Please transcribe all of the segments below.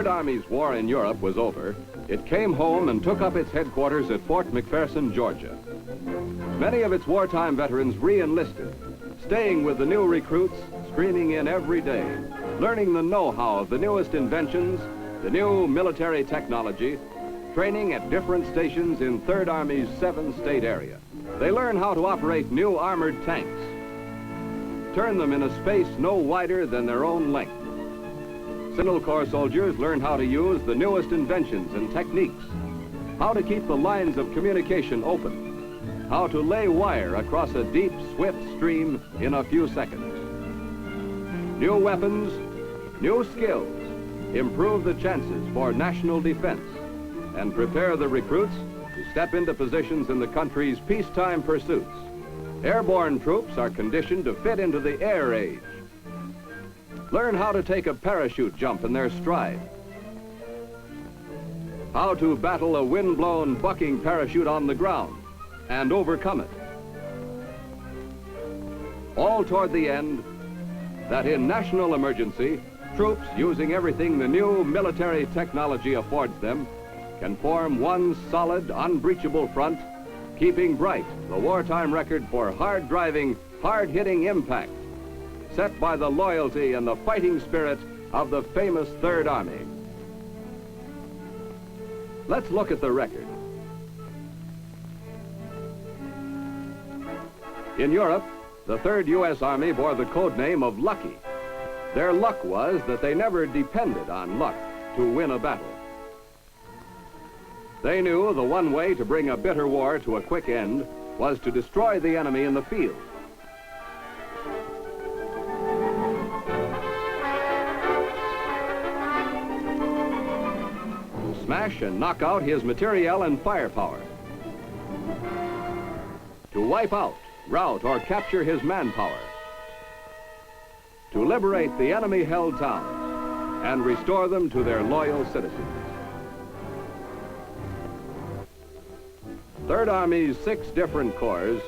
Third Army's war in Europe was over, it came home and took up its headquarters at Fort McPherson, Georgia. Many of its wartime veterans re-enlisted, staying with the new recruits, streaming in every day, learning the know-how of the newest inventions, the new military technology, training at different stations in Third Army's 7-state area. They learn how to operate new armored tanks, turn them in a space no wider than their own length. Signal Corps soldiers learn how to use the newest inventions and techniques, how to keep the lines of communication open, how to lay wire across a deep, swift stream in a few seconds. New weapons, new skills, improve the chances for national defense and prepare the recruits to step into positions in the country's peacetime pursuits. Airborne troops are conditioned to fit into the air age. Learn how to take a parachute jump in their stride, how to battle a wind-blown bucking parachute on the ground and overcome it. All toward the end, that in national emergency, troops using everything the new military technology affords them can form one solid, unbreachable front, keeping bright the wartime record for hard-driving, hard-hitting impact set by the loyalty and the fighting spirit of the famous Third Army. Let's look at the record. In Europe, the 3rd U.S. Army bore the code name of Lucky. Their luck was that they never depended on luck to win a battle. They knew the one way to bring a bitter war to a quick end was to destroy the enemy in the field. Smash and knock out his materiel and firepower. To wipe out, rout, or capture his manpower. To liberate the enemy-held towns and restore them to their loyal citizens. Third Army's 6 different corps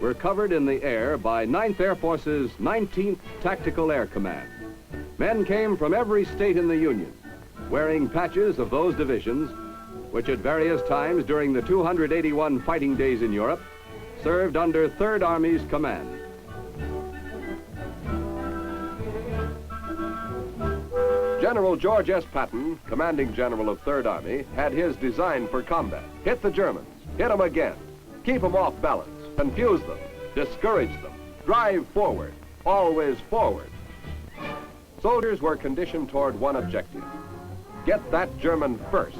were covered in the air by 9th Air Force's 19th Tactical Air Command. Men came from every state in the Union, wearing patches of those divisions, which at various times during the 281 fighting days in Europe, served under Third Army's command. General George S. Patton, commanding general of Third Army, had his design for combat. Hit the Germans, hit them again, keep them off balance, confuse them, discourage them, drive forward, always forward. Soldiers were conditioned toward one objective: get that German first.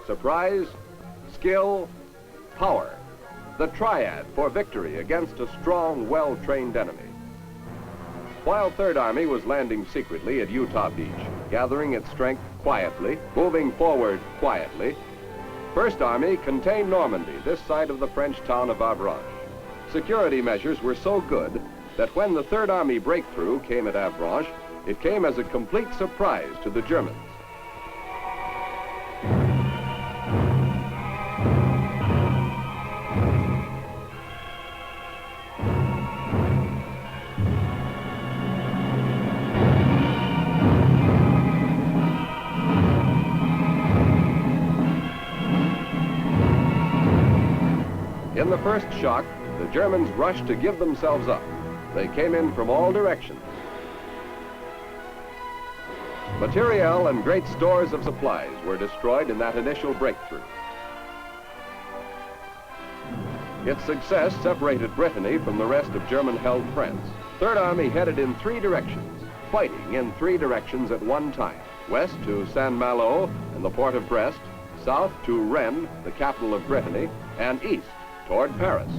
Surprise, skill, power. The triad for victory against a strong, well-trained enemy. While Third Army was landing secretly at Utah Beach, gathering its strength quietly, moving forward quietly, First Army contained Normandy, this side of the French town of Avranches. Security measures were so good that when the Third Army breakthrough came at Avranches, it came as a complete surprise to the Germans. In the first shock, the Germans rushed to give themselves up. They came in from all directions. Materiel and great stores of supplies were destroyed in that initial breakthrough. Its success separated Brittany from the rest of German-held France. Third Army headed in 3 directions, fighting in 3 directions at one time. West to Saint-Malo and the port of Brest, south to Rennes, the capital of Brittany, and east toward Paris.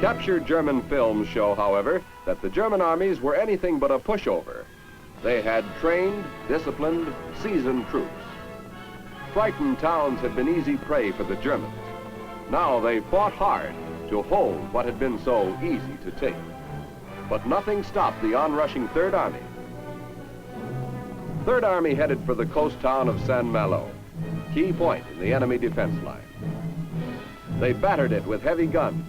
Captured German films show, however, that the German armies were anything but a pushover. They had trained, disciplined, seasoned troops. Frightened towns had been easy prey for the Germans. Now they fought hard to hold what had been so easy to take. but nothing stopped the onrushing Third Army. Third Army headed for the coast town of Saint-Malo, key point in the enemy defense line. They battered it with heavy guns,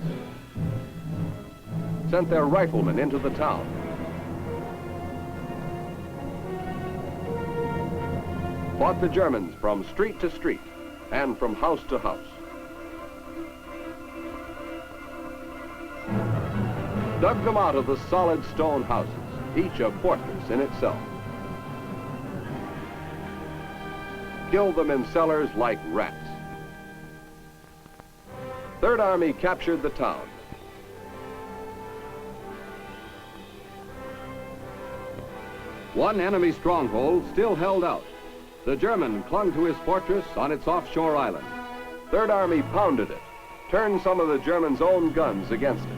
sent their riflemen into the town. Fought the Germans from street to street and from house to house. Dug them out of the solid stone houses, each a fortress in itself. Killed them in cellars like rats. Third Army captured the town. One enemy stronghold still held out. The German clung to his fortress on its offshore island. Third Army pounded it, turned some of the Germans' own guns against it.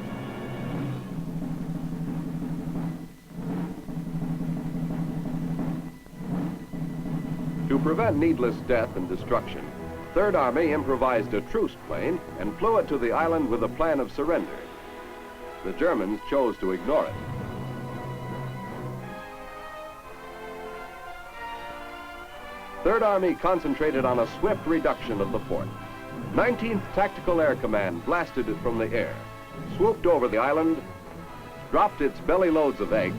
To prevent needless death and destruction, Third Army improvised a truce plane and flew it to the island with a plan of surrender. The Germans chose to ignore it. Third Army concentrated on a swift reduction of the fort. 19th Tactical Air Command blasted it from the air, swooped over the island, dropped its belly loads of eggs,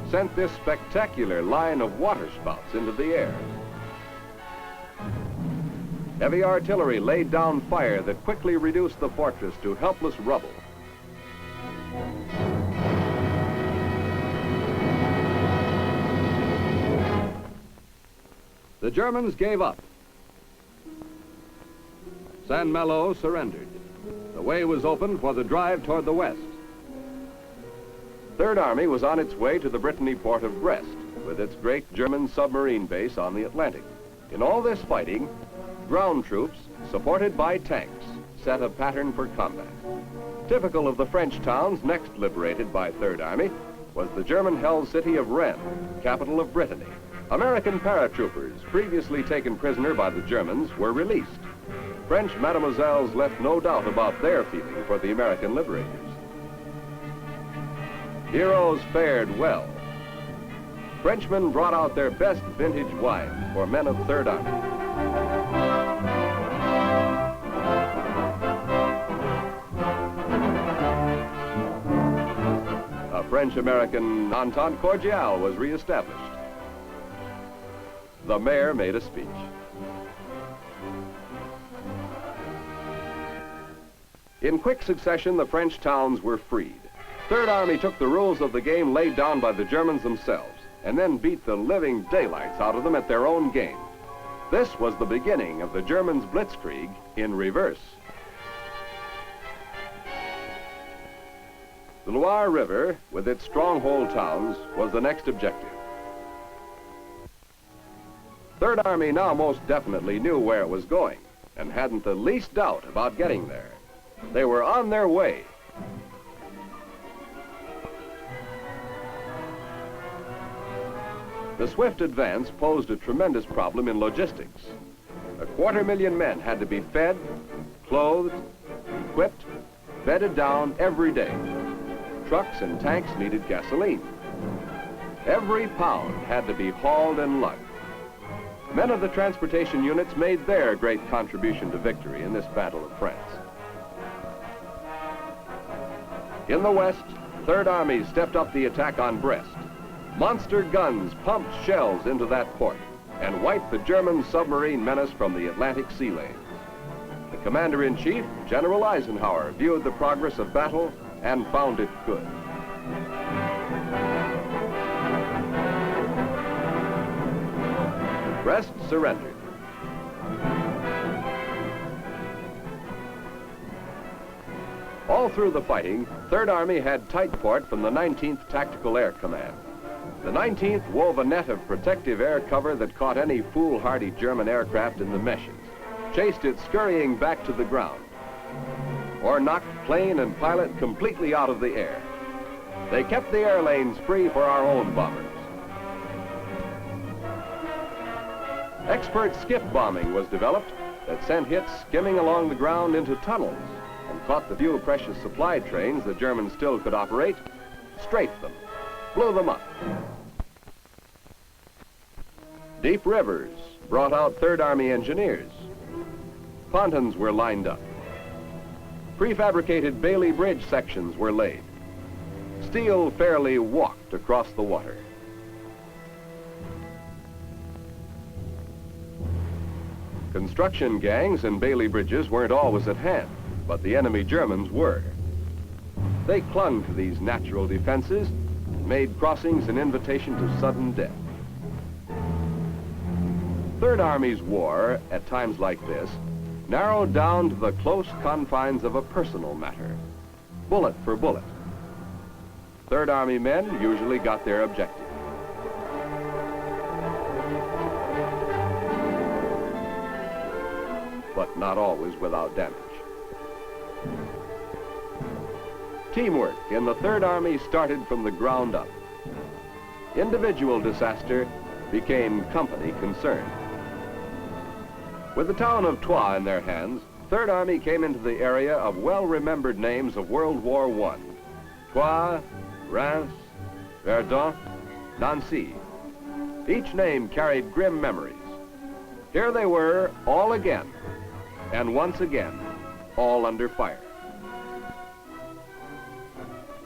sent this spectacular line of waterspouts into the air. Heavy artillery laid down fire that quickly reduced the fortress to helpless rubble. The Germans gave up. Saint-Malo surrendered. The way was open for the drive toward the west. Third Army was on its way to the Brittany port of Brest, with its great German submarine base on the Atlantic. In all this fighting, ground troops, supported by tanks, set a pattern for combat. Typical of the French towns next liberated by Third Army was the German-held city of Rennes, capital of Brittany. American paratroopers, previously taken prisoner by the Germans, were released. French mademoiselles left no doubt about their feeling for the American liberators. Heroes fared well. Frenchmen brought out their best vintage wine for men of Third Army. A French-American entente cordiale was reestablished. The mayor made a speech. In quick succession, the French towns were freed. Third Army took the rules of the game laid down by the Germans themselves and then beat the living daylights out of them at their own game. This was the beginning of the Germans' blitzkrieg in reverse. The Loire River, with its stronghold towns, was the next objective. Third Army now most definitely knew where it was going and hadn't the least doubt about getting there. They were on their way. The swift advance posed a tremendous problem in logistics. 250,000 men had to be fed, clothed, equipped, bedded down every day. Trucks and tanks needed gasoline. Every pound had to be hauled and lugged. Men of the transportation units made their great contribution to victory in this battle of France. In the west, Third Army stepped up the attack on Brest. Monster guns pumped shells into that port and wiped the German submarine menace from the Atlantic sea lanes. The Commander-in-Chief, General Eisenhower, viewed the progress of battle and found it good. Brest surrendered. All through the fighting, Third Army had tight port from the 19th Tactical Air Command. The 19th wove a net of protective air cover that caught any foolhardy German aircraft in the meshes, chased it scurrying back to the ground, or knocked plane and pilot completely out of the air. They kept the air lanes free for our own bombers. Expert skip bombing was developed that sent hits skimming along the ground into tunnels and caught the few precious supply trains the Germans still could operate strafed them, blew them up. Deep rivers brought out Third Army engineers. Pontons were lined up. Prefabricated Bailey Bridge sections were laid. Steel fairly walked across the water. Construction gangs and Bailey bridges weren't always at hand, but the enemy Germans were. They clung to these natural defenses and made crossings an invitation to sudden death. Third Army's war, at times like this, narrowed down to the close confines of a personal matter, bullet for bullet. Third Army men usually got their objective. But not always without damage. Teamwork in the Third Army started from the ground up. Individual disaster became company concern. With the town of Troyes in their hands, Third Army came into the area of well-remembered names of World War I. Troyes, Rennes, Verdun, Nancy. Each name carried grim memories. Here they were, all again, and once again, all under fire.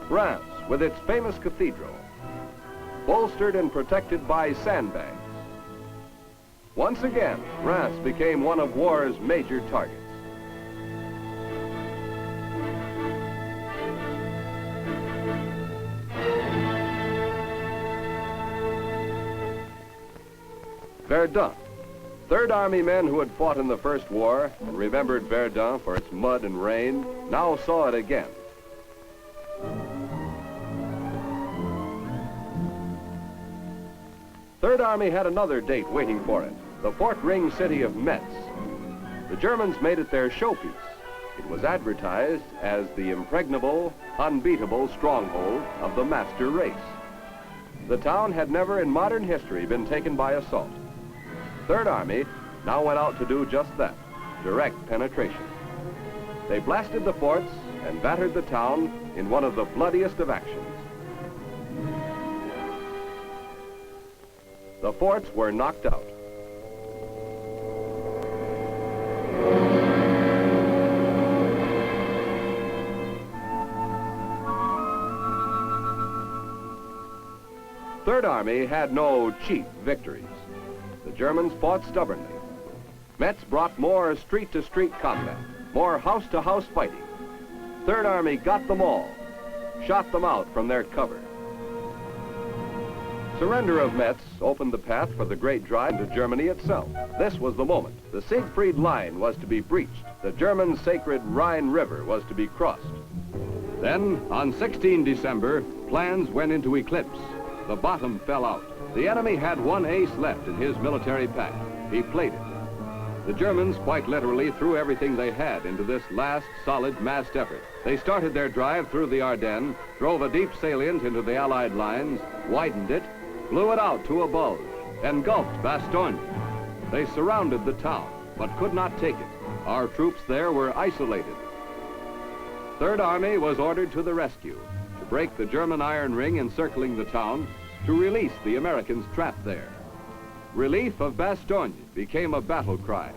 Reims, with its famous cathedral, bolstered and protected by sandbags. Once again, Reims became one of war's major targets. Verdun. Third Army men who had fought in the First War and remembered Verdun for its mud and rain now saw it again. Third Army had another date waiting for it, the Fort Ring city of Metz. The Germans made it their showpiece. It was advertised as the impregnable, unbeatable stronghold of the master race. The town had never in modern history been taken by assault. Third Army now went out to do just that, direct penetration. They blasted the forts and battered the town in one of the bloodiest of actions. The forts were knocked out. Third Army had no cheap victories. The Germans fought stubbornly. Metz brought more street-to-street combat, more house-to-house fighting. Third Army got them all, shot them out from their cover. Surrender of Metz opened the path for the great drive into Germany itself. This was the moment. The Siegfried Line was to be breached. The German sacred Rhine River was to be crossed. Then, on 16 December, plans went into eclipse. The bottom fell out. The enemy had one ace left in his military pack. He played it. The Germans quite literally threw everything they had into this last solid massed effort. They started their drive through the Ardennes, drove a deep salient into the Allied lines, widened it, blew it out to a bulge, engulfed Bastogne. They surrounded the town, but could not take it. Our troops there were isolated. Third Army was ordered to the rescue, to break the German iron ring encircling the town, to release the Americans trapped there. Relief of Bastogne became a battle cry.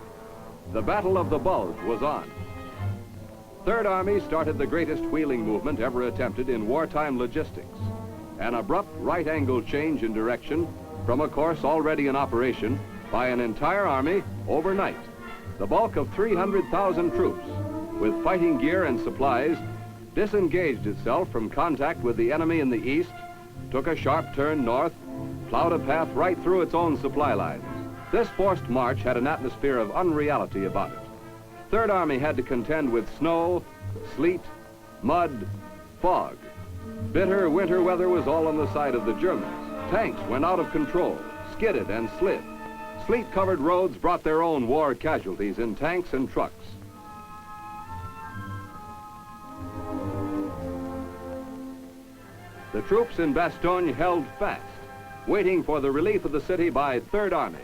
The Battle of the Bulge was on. Third Army started the greatest wheeling movement ever attempted in wartime logistics. An abrupt right-angle change in direction from a course already in operation by an entire army overnight. The bulk of 300,000 troops, with fighting gear and supplies, disengaged itself from contact with the enemy in the east, took a sharp turn north, plowed a path right through its own supply lines. This forced march had an atmosphere of unreality about it. Third Army had to contend with snow, sleet, mud, fog. Bitter winter weather was all on the side of the Germans. Tanks went out of control, skidded and slid. Sleet-covered roads brought their own war casualties in tanks and trucks. The troops in Bastogne held fast, waiting for the relief of the city by Third Army.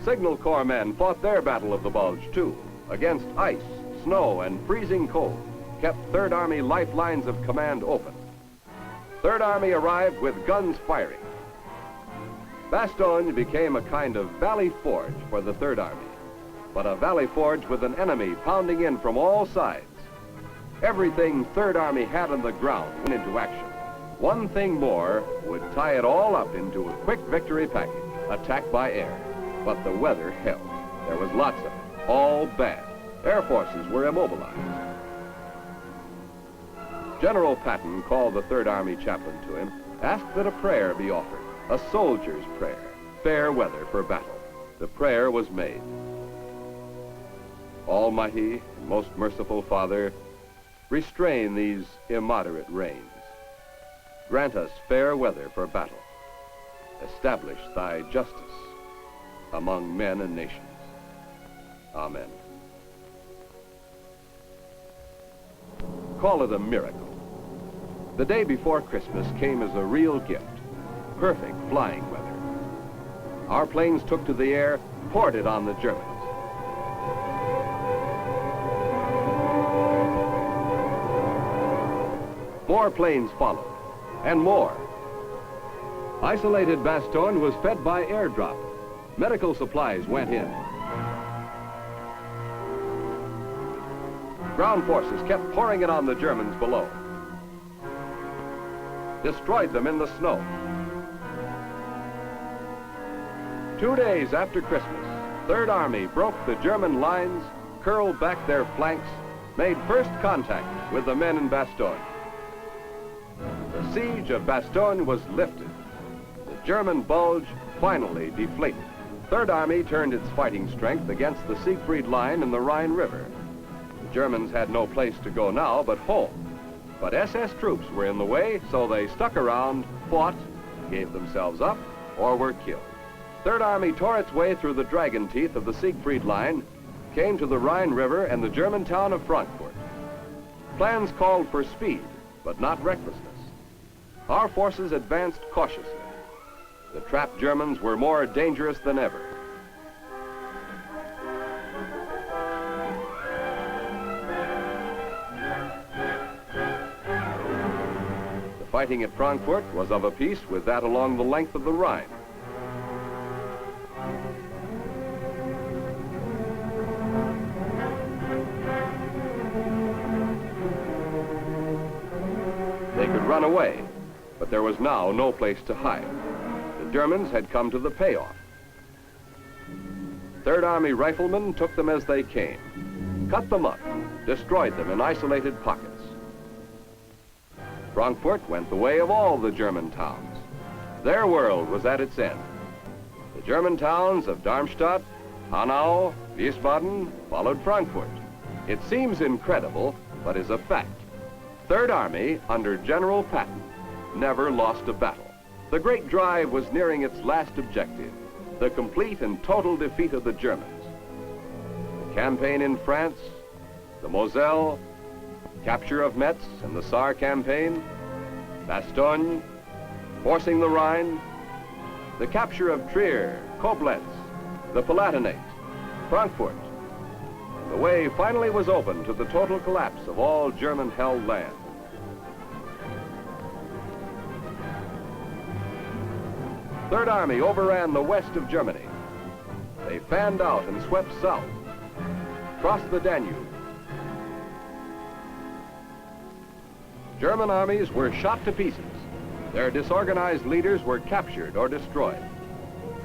Signal Corps men fought their Battle of the Bulge, too, against ice, snow, and freezing cold, kept Third Army lifelines of command open. Third Army arrived with guns firing. Bastogne became a kind of valley forge for the Third Army, but a valley forge with an enemy pounding in from all sides. Everything Third Army had on the ground went into action. One thing more would tie it all up into a quick victory package, attack by air. But the weather held. There was lots of it, all bad. Air forces were immobilized. General Patton called the Third Army chaplain to him, asked that a prayer be offered, a soldier's prayer, fair weather for battle. The prayer was made. Almighty and most merciful Father, restrain these immoderate rains. Grant us fair weather for battle. Establish thy justice among men and nations. Amen. Call it a miracle. The day before Christmas came as a real gift. Perfect flying weather. Our planes took to the air, poured it on the Germans. More planes followed, and more. Isolated Bastogne was fed by airdrop. Medical supplies went in. Ground forces kept pouring it on the Germans below. Destroyed them in the snow. 2 days after Christmas, Third Army broke the German lines, curled back their flanks, made first contact with the men in Bastogne. The siege of Bastogne was lifted. The German Bulge finally deflated. Third Army turned its fighting strength against the Siegfried Line and the Rhine River. The Germans had no place to go now but home. But SS troops were in the way, so they stuck around, fought, gave themselves up, or were killed. Third Army tore its way through the dragon teeth of the Siegfried Line, came to the Rhine River and the German town of Frankfurt. Plans called for speed, but not recklessness. Our forces advanced cautiously. The trapped Germans were more dangerous than ever. The fighting at Frankfurt was of a piece with that along the length of the Rhine. They could run away, but there was now no place to hide. The Germans had come to the payoff. Third Army riflemen took them as they came, cut them up, destroyed them in isolated pockets. Frankfurt went the way of all the German towns. Their world was at its end. The German towns of Darmstadt, Hanau, Wiesbaden followed Frankfurt. It seems incredible, but is a fact. Third Army, under General Patton, never lost a battle. The great drive was nearing its last objective, the complete and total defeat of the Germans. The campaign in France, the Moselle, capture of Metz and the Saar campaign, Bastogne, forcing the Rhine, the capture of Trier, Koblenz, the Palatinate, Frankfurt. The way finally was open to the total collapse of all German-held land. Third Army overran the west of Germany. They fanned out and swept south, crossed the Danube. German armies were shot to pieces. Their disorganized leaders were captured or destroyed.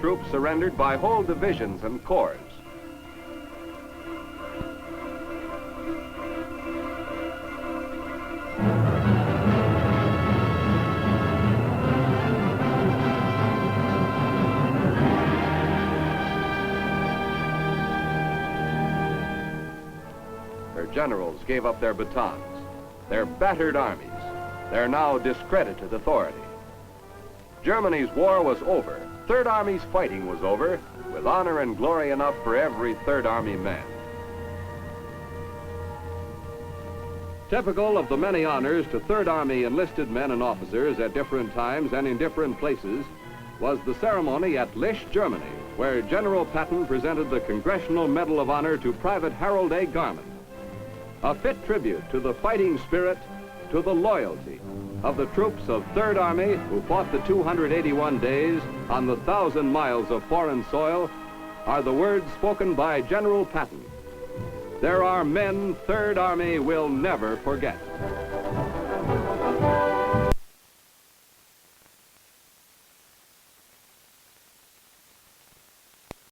Troops surrendered by whole divisions and corps. Generals gave up their batons, their battered armies, their now discredited authority. Germany's war was over. Third Army's fighting was over, with honor and glory enough for every Third Army man. Typical of the many honors to Third Army enlisted men and officers at different times and in different places was the ceremony at Lisch, Germany, where General Patton presented the Congressional Medal of Honor to Private Harold A. Garman. A fit tribute to the fighting spirit, to the loyalty of the troops of 3rd Army who fought the 281 days on the 1,000 miles of foreign soil are the words spoken by General Patton. There are men 3rd Army will never forget.